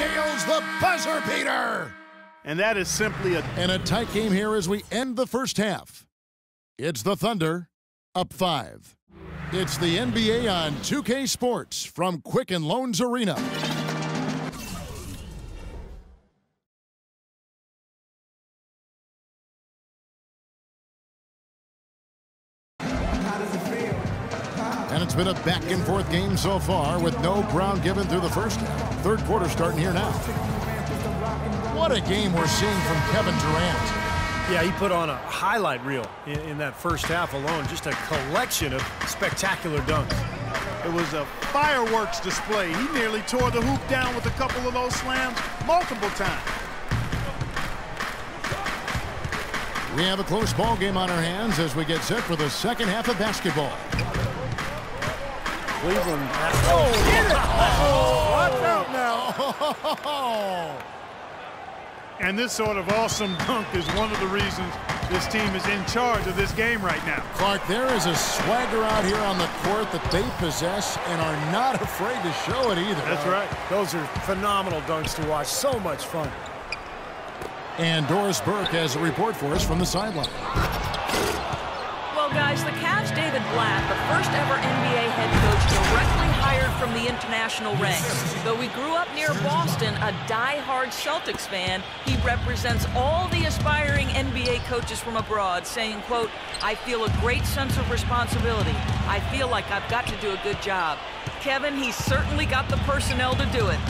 nails the buzzer beater. And that is simply a tight game here as we end the first half. It's the Thunder up 5. It's the NBA on 2K Sports from Quicken Loans Arena. And it's been a back-and-forth game so far with no ground given through the first half. Third quarter starting here now. What a game we're seeing from Kevin Durant. Yeah, he put on a highlight reel in that first half alone. Just a collection of spectacular dunks. it was a fireworks display. He nearly tore the hoop down with a couple of those slams multiple times. We have a close ball game on our hands as we get set for the second half of basketball. Cleveland. Oh, get it! Oh, watch out now. And this sort of awesome dunk is one of the reasons this team is in charge of this game right now. Clark, there is a swagger out here on the court that they possess and are not afraid to show it either. That's right. Those are phenomenal dunks to watch. So much fun. And Doris Burke has a report for us from the sideline. Well, guys, the Cavs' David Blatt, the first ever NBA head coach directly hired from the international ranks. Though he grew up near Boston, a die-hard Celtics fan, he represents all the aspiring NBA coaches from abroad, saying, quote, "I feel a great sense of responsibility. I feel like I've got to do a good job." Kevin, he's certainly got the personnel to do it.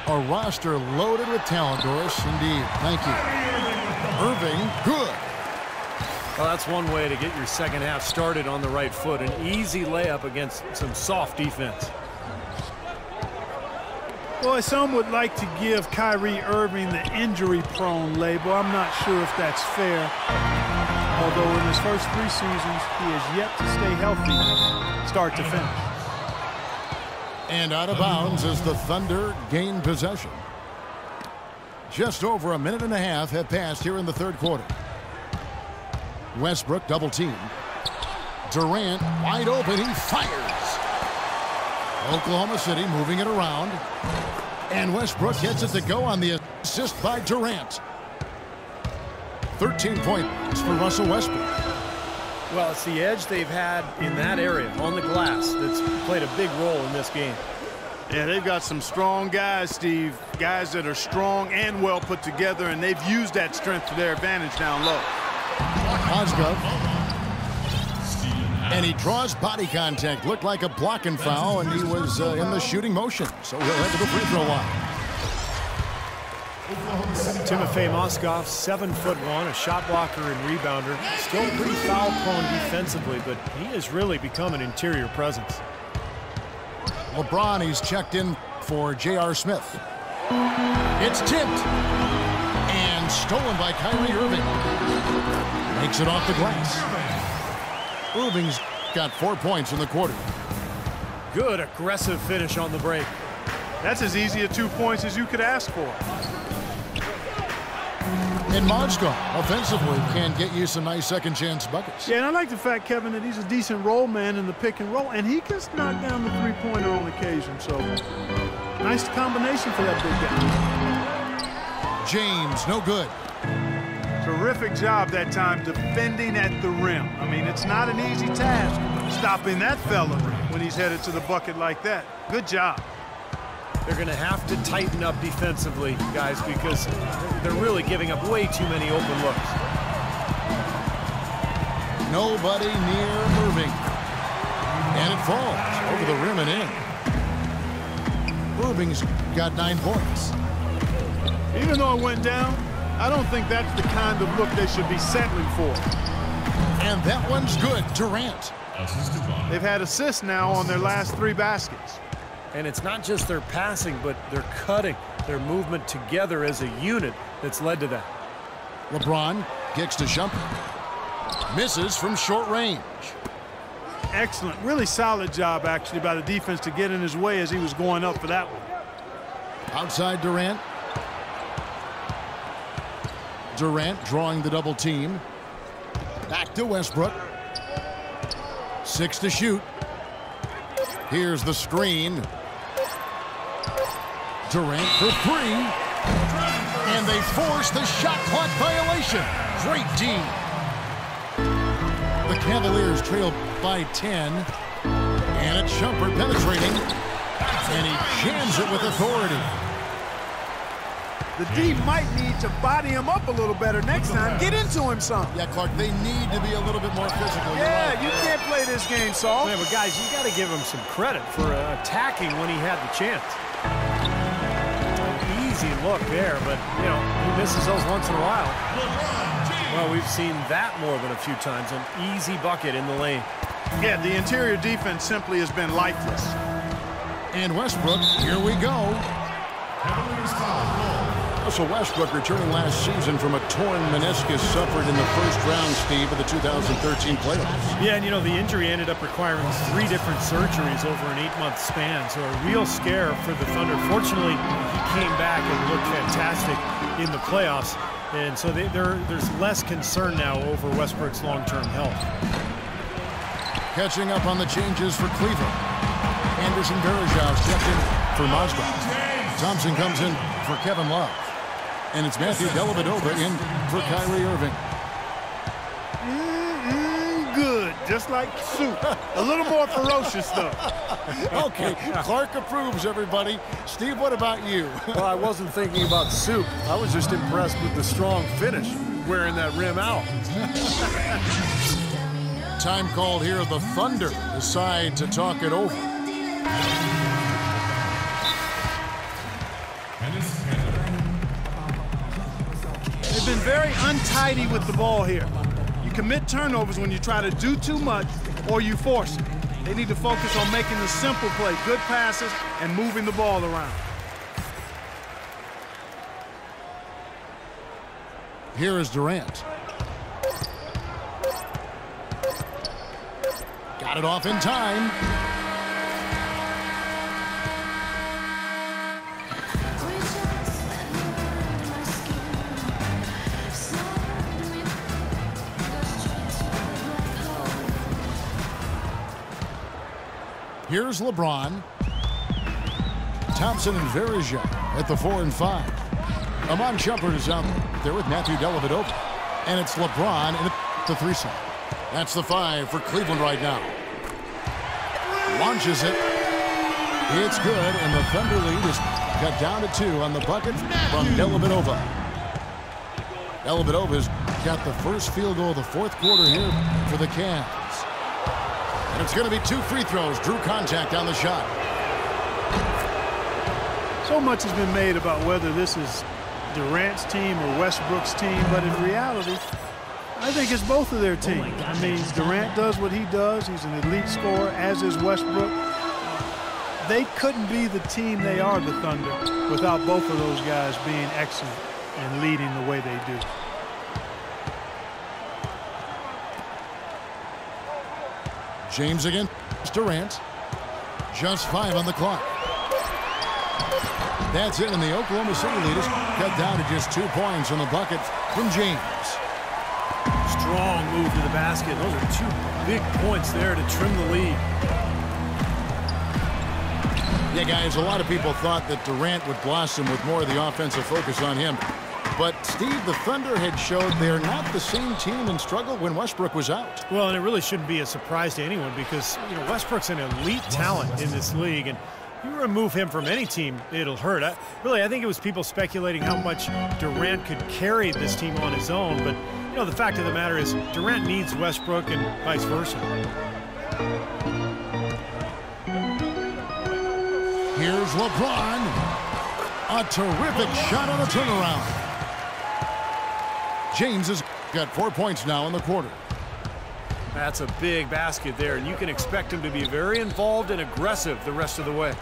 A roster loaded with talent, Doris. Indeed. Thank you. Irving, good. Well, that's one way to get your second half started on the right foot. An easy layup against some soft defense. Boy, some would like to give Kyrie Irving the injury-prone label. I'm not sure if that's fair. Although in his first 3 seasons, he has yet to stay healthy start to finish. And out of bounds as the Thunder gain possession. Just over a minute and a half have passed here in the third quarter. Westbrook double team. Durant wide open. He fires. Oklahoma City moving it around. And Westbrook gets it to go on the assist by Durant. 13 points for Russell Westbrook. Well, it's the edge they've had in that area on the glass that's played a big role in this game. Yeah, they've got some strong guys, Steve. Guys that are strong and well put together, and they've used that strength to their advantage down low. Ozgov. And he draws body contact. Looked like a blocking foul, and he was in the shooting motion. So he'll head to the free throw line. Timofey Moskov, 7'1", a shot blocker and rebounder. Still pretty foul-prone defensively, but he has really become an interior presence. LeBron, he's checked in for J.R. Smith. It's tipped. And stolen by Kyrie Irving. Makes it off the glass. Irving's got 4 points in the quarter. Good aggressive finish on the break. That's as easy a 2 points as you could ask for. And Mozgov, offensively, can get you some nice second chance buckets. Yeah, and I like the fact, Kevin, that he's a decent roll man in the pick and roll, and he can knock down the three-pointer on occasion. So, nice combination for that big guy. James, no good. Terrific job that time defending at the rim. I mean, it's not an easy task stopping that fella when he's headed to the bucket like that. Good job. They're going to have to tighten up defensively, guys, because they're really giving up way too many open looks. Nobody near Irving. And it falls over the rim and in. Irving's got 9 points. Even though it went down, I don't think that's the kind of look they should be settling for. And that one's good. Durant. They've had assists now on their last 3 baskets. And it's not just their passing, but their cutting, their movement together as a unit that's led to that. LeBron kicks to Shumpert. Misses from short range. Excellent. Really solid job, actually, by the defense to get in his way as he was going up for that one. Outside Durant. Durant drawing the double team. Back to Westbrook. 6 to shoot. Here's the screen. Durant for three. And they force the shot clock violation. Great D. The Cavaliers trail by 10. And it's Shumpert penetrating. And he jams it with authority. The D might need to body him up a little better next time. Get into him some. Yeah, Clark, they need to be a little bit more physical. Yeah, you can't play this game, Saul. Yeah, but guys, you got to give him some credit for attacking when he had the chance. Easy look there, but, you know, he misses those once in a while. Well, we've seen that more than a few times, an easy bucket in the lane. Yeah, the interior defense simply has been lifeless. And Westbrook, here we go. Russell Westbrook returning last season from a torn meniscus suffered in the first round, Steve, of the 2013 playoffs. Yeah, and you know, the injury ended up requiring 3 different surgeries over an 8-month span, so a real scare for the Thunder. Fortunately, he came back and looked fantastic in the playoffs, and so there's less concern now over Westbrook's long-term health. Catching up on the changes for Cleveland. Anderson Varejao stepped in for Mozgov. Thompson comes in for Kevin Love. And it's Matthew Dellavedova in for Kyrie Irving. Good, just like soup. A little more ferocious, though. Okay, Clark approves, everybody. Steve, what about you? Well, I wasn't thinking about soup. I was just impressed with the strong finish, wearing that rim out. Time called here. The Thunder decide to talk it over. They've been very untidy with the ball here. You commit turnovers when you try to do too much or you force it. They need to focus on making the simple play, good passes, and moving the ball around. Here is Durant. Got it off in time. Here's LeBron. Thompson and Varejao at the 4 and 5. Iman Shumpert is out there with Matthew Dellavedova. And it's LeBron in the 3 side. That's the 5 for Cleveland right now. Launches it. It's good, and the Thunder lead is cut down to 2 on the bucket from Dellavedova. Dellavedova's got the first field goal of the 4th quarter here for the Cavs. And it's going to be 2 free throws. Drew contact on the shot. So much has been made about whether this is Durant's team or Westbrook's team, but in reality, I think it's both of their teams. I mean, Durant does what he does. He's an elite scorer, as is Westbrook. They couldn't be the team they are, the Thunder, without both of those guys being excellent and leading the way they do. James against Durant. Just 5 on the clock. That's it, and the Oklahoma City lead is cut down to just 2 points on the bucket from James. Strong move to the basket. Those are 2 big points there to trim the lead. Yeah, guys, a lot of people thought that Durant would blossom with more of the offensive focus on him. But, Steve, the Thunder had showed they're not the same team and struggled when Westbrook was out. Well, and it really shouldn't be a surprise to anyone because, you know, Westbrook's an elite talent in this league, and you remove him from any team, it'll hurt. I think it was people speculating how much Durant could carry this team on his own, but, you know, the fact of the matter is Durant needs Westbrook and vice versa. Here's LeBron. A terrific shot on the turnaround. James has got 4 points now in the quarter. That's a big basket there, and you can expect him to be very involved and aggressive the rest of the way.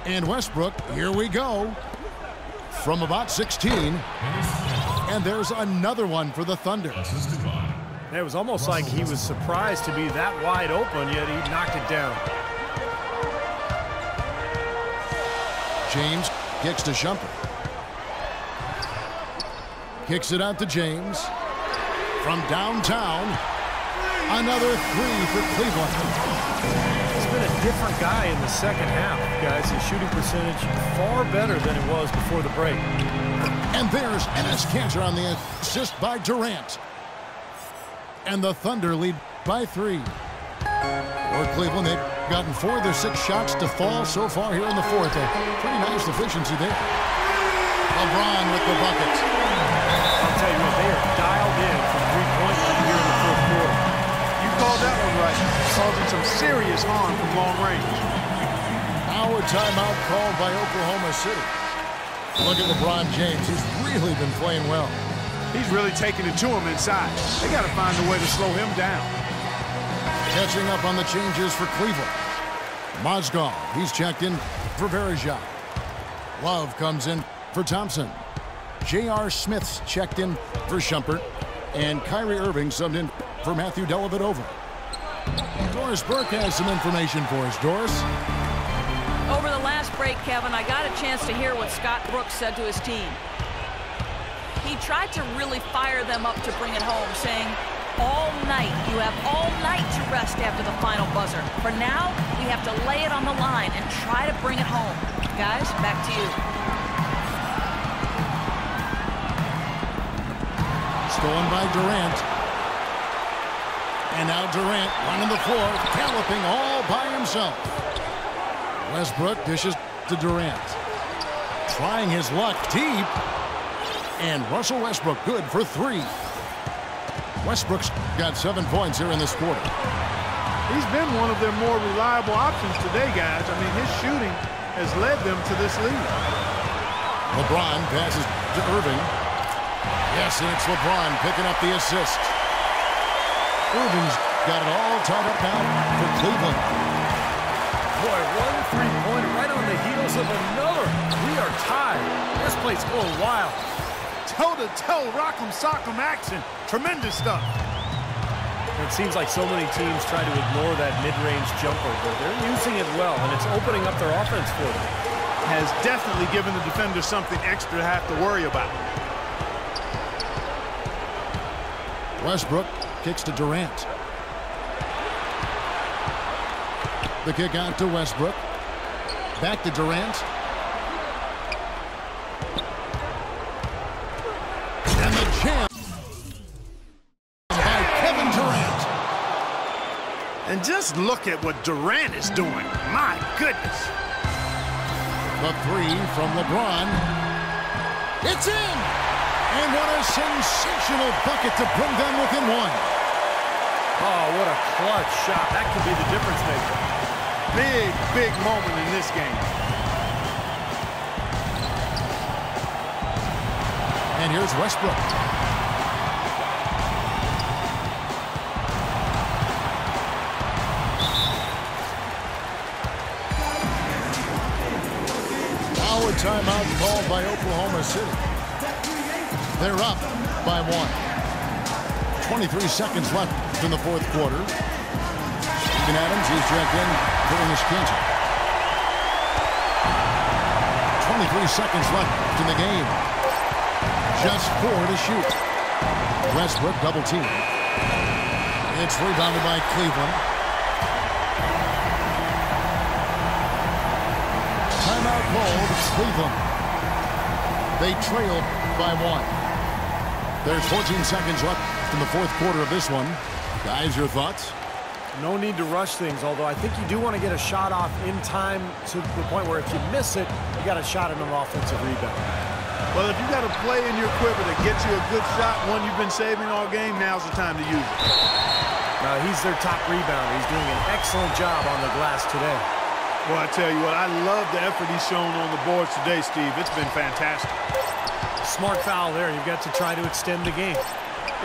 And Westbrook, here we go. From about 16. And there's another one for the Thunder. It was almost like he was surprised to be that wide open, yet he knocked it down. James kicks to Shumpert. Kicks it out to James. From downtown, another 3 for Cleveland. It's been a different guy in the second half, guys. His shooting percentage far better than it was before the break. And there's Enes Kanter on the assist by Durant. And the Thunder lead by 3. For Cleveland, they've gotten 4 of their 6 shots to fall so far here in the fourth. A pretty nice efficiency there. LeBron with the bucket. I'll tell you what, they are dialed in from three-point line here in the fourth quarter. You called that one right. Causing some serious harm from long range. Now a timeout called by Oklahoma City. Look at LeBron James. He's really been playing well. He's really taking it to him inside. They got to find a way to slow him down. Catching up on the changes for Cleveland. Mozgov, he's checked in for Varejao. Love comes in for Thompson. J.R. Smith's checked in for Shumpert. And Kyrie Irving subbed in for Matthew Dellavedova. Doris Burke has some information for us. Doris? Over the last break, Kevin, I got a chance to hear what Scott Brooks said to his team. He tried to really fire them up to bring it home, saying, all night, you have all night to rest after the final buzzer. For now, we have to lay it on the line and try to bring it home. Guys, back to you. Stolen by Durant. And now Durant running the floor, galloping all by himself. Westbrook dishes to Durant. Trying his luck deep. And Russell Westbrook good for 3. Westbrook's got 7 points here in this quarter. He's been one of their more reliable options today, guys. I mean, his shooting has led them to this lead. LeBron passes to Irving. Yes, and it's LeBron picking up the assist. Irving's got it all tied up now for Cleveland. Boy, 1 3-pointer right on the heels of another. We are tied. This play's going wild. Toe-to-toe, rock'em sock'em action. Tremendous stuff. It seems like so many teams try to ignore that mid-range jumper, but they're using it well, and it's opening up their offense for them. Has definitely given the defender something extra to have to worry about. Westbrook kicks to Durant. The kick out to Westbrook. Back to Durant. And the jam by Kevin Durant. And just look at what Durant is doing. My goodness. The 3 from LeBron. It's in! And what a sensational bucket to bring them within 1. Oh, what a clutch shot. That could be the difference maker. Big, big moment in this game. And here's Westbrook. Now a timeout called by Oklahoma City. They're up by 1. 23 seconds left in the fourth quarter. Steven Adams, he's checked in for Enes Kanter. 23 seconds left in the game. Just 4 to shoot. Westbrook double team. It's rebounded by Cleveland. Timeout called Cleveland. They trail by 1. There's 14 seconds left in the fourth quarter of this one. Guys, your thoughts? No need to rush things, although I think you do want to get a shot off in time to the point where if you miss it, you got a shot at an offensive rebound. Well, if you got a play in your quiver that gets you a good shot, one you've been saving all game, now's the time to use it. He's their top rebounder. He's doing an excellent job on the glass today. Well, I tell you what, I love the effort he's shown on the boards today, Steve. It's been fantastic. Smart foul there. You've got to try to extend the game.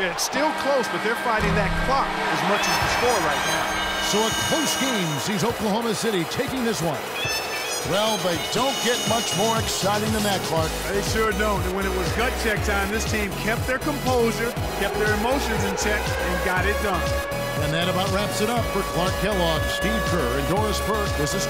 Yeah, it's still close, but they're fighting that clock as much as the score right now. So a close game sees Oklahoma City taking this one. Well, they don't get much more exciting than that, Clark. They sure don't. And when it was gut check time, this team kept their composure, kept their emotions in check, and got it done. And that about wraps it up for Clark Kellogg, Steve Kerr, and Doris Burke. This is